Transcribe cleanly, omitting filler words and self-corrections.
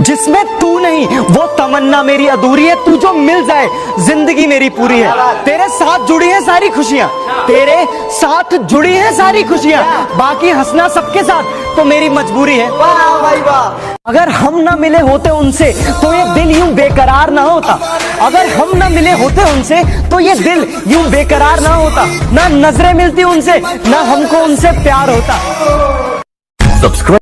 जिसमें तू नहीं वो तमन्ना मेरी अधूरी है, तू जो मिल जाए जिंदगी मेरी पूरी है। तेरे साथ जुड़ी है सारी खुशियां, तेरे साथ जुड़ी है सारी खुशियां, बाकी हंसना सबके साथ तो मेरी मजबूरी है। वाह भाई वाह। अगर हम ना मिले होते उनसे तो ये दिल यूं बेकरार ना होता, अगर हम ना मिले होते उनसे तो ये दिल यूं बेकरार ना होता, ना नजरें मिलती उनसे ना हमको उनसे प्यार होता। सब्सक्राइब